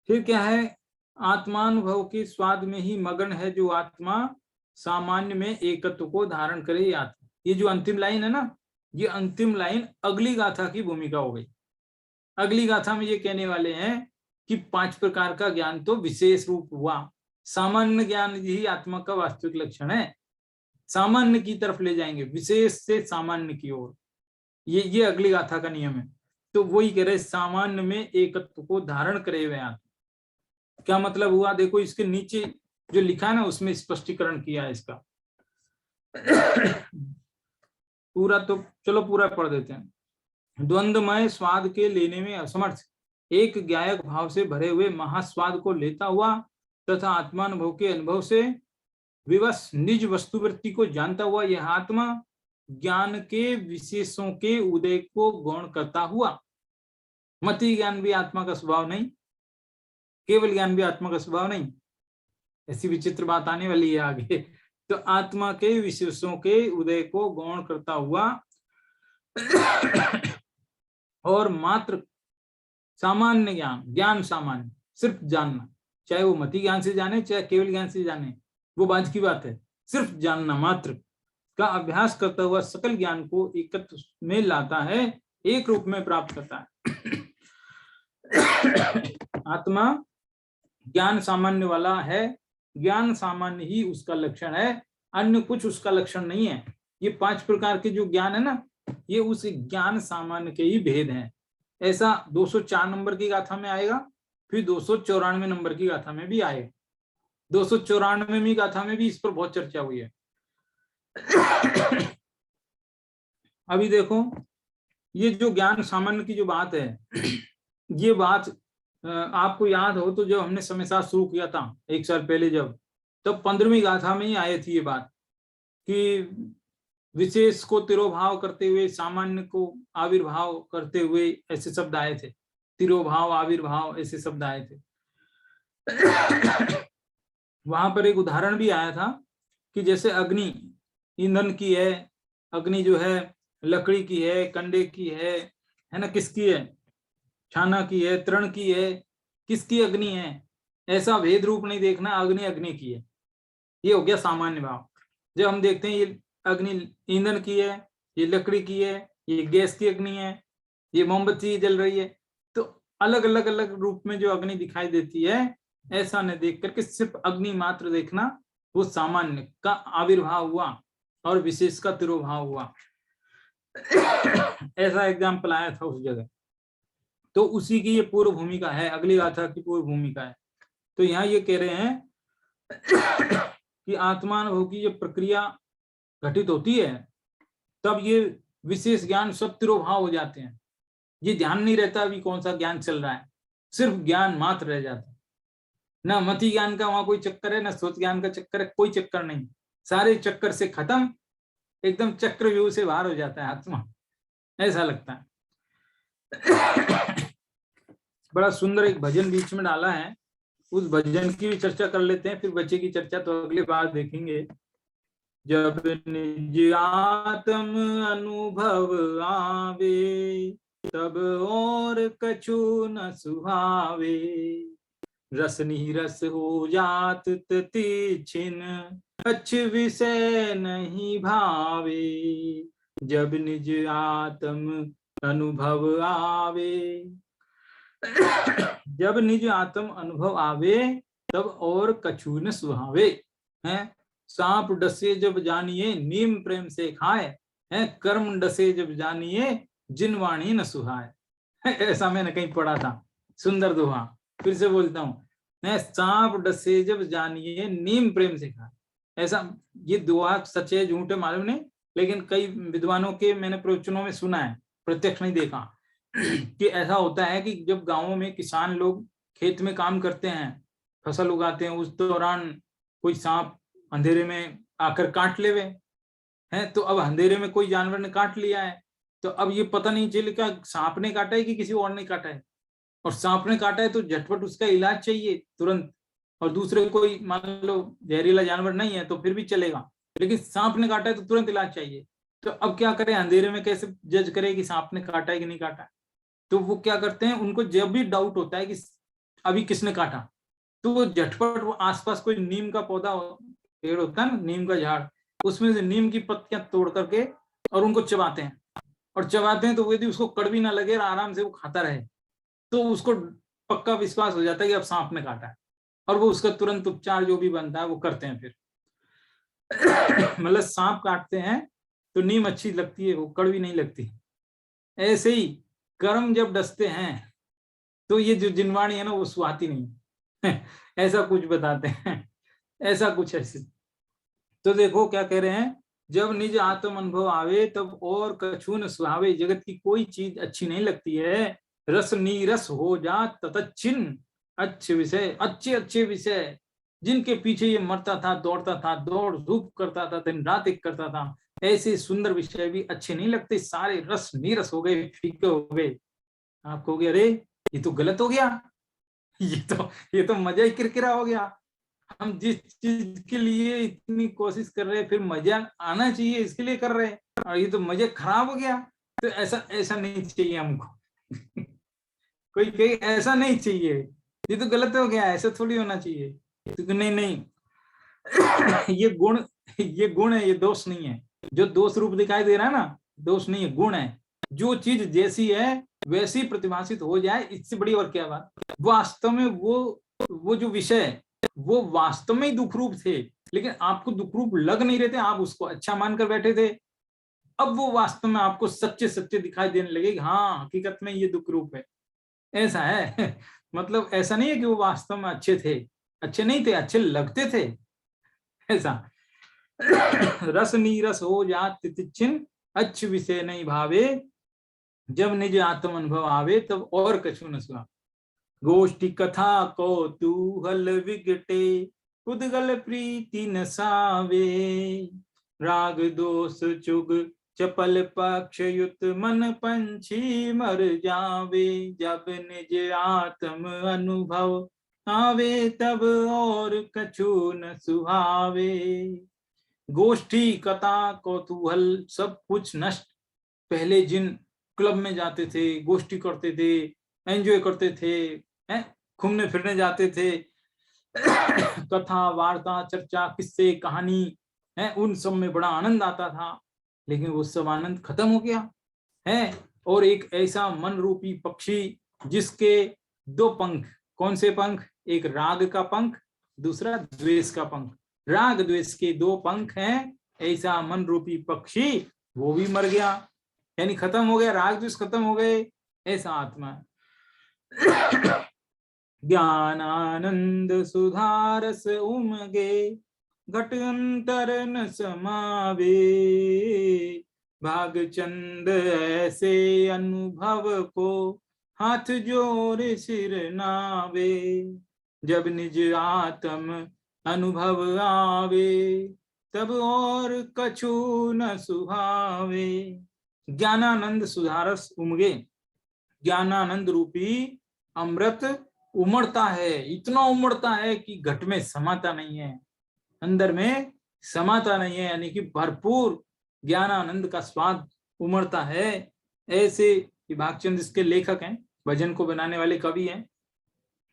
फिर क्या है, आत्मानुभव के स्वाद में ही मगन है जो आत्मा, सामान्य में एकत्व को धारण करे आत्मा। ये जो अंतिम लाइन है ना, ये अंतिम लाइन अगली गाथा की भूमिका हो गई। अगली गाथा में ये कहने वाले हैं कि 5 प्रकार का ज्ञान तो विशेष रूप हुआ, सामान्य ज्ञान ही आत्मा का वास्तविक लक्षण है। सामान्य की तरफ ले जाएंगे, विशेष से सामान्य की ओर, ये अगली गाथा का नियम है। तो वही कह रहे, सामान्य में एकत्व को धारण करे हुए आत्मा। क्या मतलब हुआ? देखो इसके नीचे जो लिखा है ना, उसमें स्पष्टीकरण किया है इसका। पूरा तो चलो पूरा पढ़ देते हैं। द्वंद्वमय स्वाद के लेने में असमर्थ, एक ज्ञायक भाव से भरे हुए महास्वाद को लेता हुआ तथा आत्मानुभव के अनुभव से विवश निज वस्तुवृत्ति को जानता हुआ यह आत्मा ज्ञान के विशेषों के उदय को गौण करता हुआ, मति ज्ञान भी आत्मा का स्वभाव नहीं, केवल ज्ञान भी आत्मा का स्वभाव नहीं, ऐसी विचित्र बात आने वाली है आगे। तो आत्मा के विशेषों के उदय को गौण करता हुआ और मात्र सामान्य ज्ञान सामान्य सिर्फ जानना, चाहे वो मति ज्ञान से जाने चाहे केवल ज्ञान से जाने, वो बात की बात है। सिर्फ जानना मात्र का अभ्यास करता हुआ सकल ज्ञान को एकत्व में लाता है, एक रूप में प्राप्त करता है। आत्मा ज्ञान सामान्य वाला है, ज्ञान सामान्य ही उसका लक्षण है, अन्य कुछ उसका लक्षण नहीं है। ये 5 प्रकार के जो ज्ञान है ना, ये उस ज्ञान सामान्य के ही भेद हैं। ऐसा 204 नंबर की गाथा में आएगा, फिर 294 नंबर की गाथा में भी आएगा। 294वीं गाथा में भी इस पर बहुत चर्चा हुई है। अभी देखो, ये जो ज्ञान सामान्य की जो बात है, ये बात आपको याद हो तो जब हमने समय साथ शुरू किया था 1 साल पहले, जब तब 15वीं गाथा में ही आई थी ये बात कि विशेष को तिरोभाव करते हुए सामान्य को आविर्भाव करते हुए ऐसे शब्द आए थे। तिरोभाव, आविर्भाव, ऐसे शब्द आए थे। वहां पर एक उदाहरण भी आया था कि जैसे अग्नि ईंधन की है, अग्नि जो है लकड़ी की है, कंडे की है ना, किसकी है? छाना की है, तृण की है, किसकी अग्नि है? ऐसा भेद रूप नहीं देखना, अग्नि अग्नि की है। ये हो गया सामान्य भाव। जब हम देखते हैं ये अग्नि ईंधन की है, ये लकड़ी की है, ये गैस की अग्नि है, ये मोमबत्ती जल रही है, तो अलग अलग अलग रूप में जो अग्नि दिखाई देती है, ऐसा न देख करके सिर्फ अग्नि मात्र देखना, वो सामान्य का आविर्भाव हुआ और विशेष का तिरोभाव हुआ। ऐसा एग्जाम्पल आया था उस जगह। तो उसी की ये पूर्व भूमिका है, अगली गाथा की पूर्व भूमिका है। तो यहाँ ये कह रहे हैं कि आत्मानुभव की ये प्रक्रिया घटित होती है, तब ये विशेष ज्ञान सब तिरोभाव हो जाते हैं। ये ध्यान नहीं रहता अभी कौन सा ज्ञान चल रहा है, सिर्फ ज्ञान मात्र रह जाता है। ना मति ज्ञान का वहां कोई चक्कर है, ना सोच ज्ञान का चक्कर है, कोई चक्कर नहीं। सारे चक्कर से खत्म, एकदम चक्रव्यूह से बाहर हो जाता है आत्मा, ऐसा लगता है। बड़ा सुंदर एक भजन बीच में डाला है, उस भजन की भी चर्चा कर लेते हैं, फिर बच्चे की चर्चा तो अगली बार देखेंगे। जब निज आत्म अनुभव आवे, तब और कछु न सुहावे। रसनी रस हो जात तति छिन्न, अच्छ विषय नहीं भावे। जब निज आत्म अनुभव आवे, जब निज आत्म अनुभव आवे, तब और कछु न सुहावे। हैं, सांप डसे जब जानिए नीम प्रेम से खाए, हैं, कर्म डसे जब जानिए जिन वाणी न सुहाए। ऐसा मैंने कहीं पढ़ा था, सुंदर दोहा, फिर से बोलता हूँ, सांप डसे जब जानिए नीम प्रेम से खाए। ऐसा ये दोहा सच है झूठ है मालूम नहीं, लेकिन कई विद्वानों के मैंने प्रवचनों में सुना है, प्रत्यक्ष नहीं देखा, कि ऐसा होता है कि जब गांवों में किसान लोग खेत में काम करते हैं, फसल उगाते हैं, उस दौरान कोई सांप अंधेरे में आकर काट लेवे हैं, तो अब अंधेरे में कोई जानवर ने काट लिया है, तो अब ये पता नहीं चलेगा सांप ने काटा है कि किसी और ने काटा है। और सांप ने काटा है तो झटपट उसका इलाज चाहिए तुरंत, और दूसरे कोई मान लो जहरीला जानवर नहीं है तो फिर भी चलेगा, लेकिन सांप ने काटा है तो तुरंत इलाज चाहिए। तो अब क्या करें, अंधेरे में कैसे जज करे कि सांप ने काटा है कि नहीं काटा? तो वो क्या करते हैं, उनको जब भी डाउट होता है कि अभी किसने काटा, तो वो झटपट वो आसपास कोई नीम का पौधा पेड़ होता है ना, नीम का झाड़, उसमें से नीम की पत्तियां तोड़ करके और उनको चबाते हैं, और चबाते हैं तो यदि उसको कड़वी ना लगे और आराम से वो खाता रहे, तो उसको पक्का विश्वास हो जाता है कि अब सांप ने काटा है, और वो उसका तुरंत उपचार जो भी बनता है वो करते हैं। फिर मतलब सांप काटते हैं तो नीम अच्छी लगती है, वो कड़वी नहीं लगती। ऐसे ही कर्म जब डसते हैं तो ये जो जिनवाणी है ना वो सुहाती नहीं। ऐसा कुछ बताते हैं, ऐसा कुछ ऐसे। तो देखो क्या कह रहे हैं, जब निज आत्म अनुभव आवे तब और कछु न सुहावे। जगत की कोई चीज अच्छी नहीं लगती है, रस नीरस हो जा ततच्छिन्न, अच्छे विषय, अच्छे अच्छे विषय जिनके पीछे ये मरता था, दौड़ता था, दौड़ धूप करता था, दिन रात एक करता था, ऐसे सुंदर विषय भी अच्छे नहीं लगते, सारे रस नीरस हो गए, फीके हो गए। आप कहोगे अरे ये तो गलत हो गया, ये तो मजा ही किरकिरा हो गया। हम जिस चीज के लिए इतनी कोशिश कर रहे हैं, फिर मजा आना चाहिए इसके लिए कर रहे हैं, और ये तो मजा खराब हो गया। तो ऐसा ऐसा नहीं चाहिए हमको। कोई कहे ऐसा नहीं चाहिए, ये तो गलत हो गया, ऐसा थोड़ी होना चाहिए। तो नहीं नहीं, ये गुण है, ये दोष नहीं है। जो दोष रूप दिखाई दे रहा है ना, दोष नहीं है, गुण है। जो चीज जैसी है वैसी प्रतिभाषित हो जाए, इससे बड़ी और क्या बात। वास्तव में वो जो विषय है वो वास्तव में ही दुख रूप थे, लेकिन आपको दुख रूप लग नहीं रहे थे, आप उसको अच्छा मानकर बैठे थे। अब वो वास्तव में आपको सच्चे सच्चे दिखाई देने लगे, हाँ हकीकत में ये दुख रूप है। ऐसा है। मतलब ऐसा नहीं है कि वो वास्तव में अच्छे थे, अच्छे नहीं थे, अच्छे लगते थे, ऐसा। रस नीरस हो जात तितिच्छिन, अच्छ विषय नहीं भावे, जब निज आत्म अनुभव आवे तब और कछु न सुहा। गोष्ठी कथा कौतूहल विगटे, उदगल प्रीति न सावे, राग दोष चुग चपल पक्ष युत, मन पंछी मर जावे, जब निज आत्म अनुभव आवे तब और कछु न सुहावे। गोष्ठी कथा कौतूहल सब कुछ नष्ट। पहले जिन क्लब में जाते थे, गोष्ठी करते थे, एंजॉय करते थे, घूमने फिरने जाते थे, कथा वार्ता चर्चा किस्से कहानी है, उन सब में बड़ा आनंद आता था, लेकिन वो सब आनंद खत्म हो गया है। और एक ऐसा मन रूपी पक्षी जिसके दो पंख, कौन से पंख? एक राग का पंख, दूसरा द्वेष का पंख। राग द्वेष के दो पंख हैं, ऐसा मन रूपी पक्षी वो भी मर गया, यानी खत्म हो गया, राग द्वेष खत्म हो गए, ऐसा आत्मा है। ज्ञान आनंद सुधारस उमगे, घट अंतर न समावे, भागचंद ऐसे अनुभव को, हाथ जोड़ सिर नावे, जब निज आत्म अनुभव आवे तब और कछु न सुहावे। ज्ञानानंद सुधारस उमगे, ज्ञानानंद रूपी अमृत उमड़ता है, इतना उमड़ता है कि घट में समाता नहीं है, अंदर में समाता नहीं है, यानी कि भरपूर ज्ञानानंद का स्वाद उमड़ता है। ऐसे भागचंद इसके लेखक हैं, भजन को बनाने वाले कवि हैं।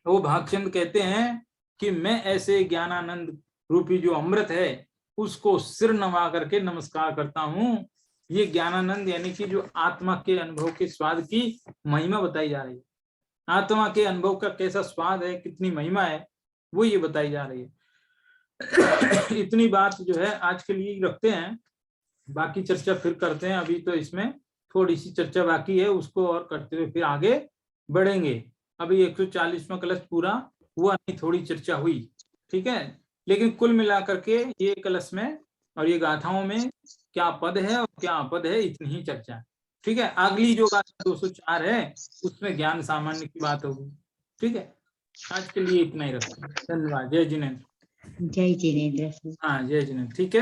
वो भागचंद कहते हैं कि मैं ऐसे ज्ञानानंद रूपी जो अमृत है उसको सिर नवा करके नमस्कार करता हूँ। ये ज्ञानानंद यानी कि जो आत्मा के अनुभव के स्वाद की महिमा बताई जा रही है, आत्मा के अनुभव का कैसा स्वाद है, कितनी महिमा है, वो ये बताई जा रही है। इतनी बात जो है आज के लिए रखते हैं, बाकी चर्चा फिर करते हैं। अभी तो इसमें थोड़ी सी चर्चा बाकी है, उसको और करते हुए फिर आगे बढ़ेंगे। अभी 140वां कलश पूरा हुआ नहीं, थोड़ी चर्चा हुई, ठीक है। लेकिन कुल मिलाकर के ये कलश में और ये गाथाओं में क्या पद है और क्या अपद है, इतनी ही चर्चा है, ठीक है। अगली जो गाथा 204 है उसमें ज्ञान सामान्य की बात होगी, ठीक है। आज के लिए इतना ही रखते हैं, धन्यवाद। जय जिनेन्द्र। जय जिनेन्द्र। हाँ, जय जिनेन्द्र, ठीक है।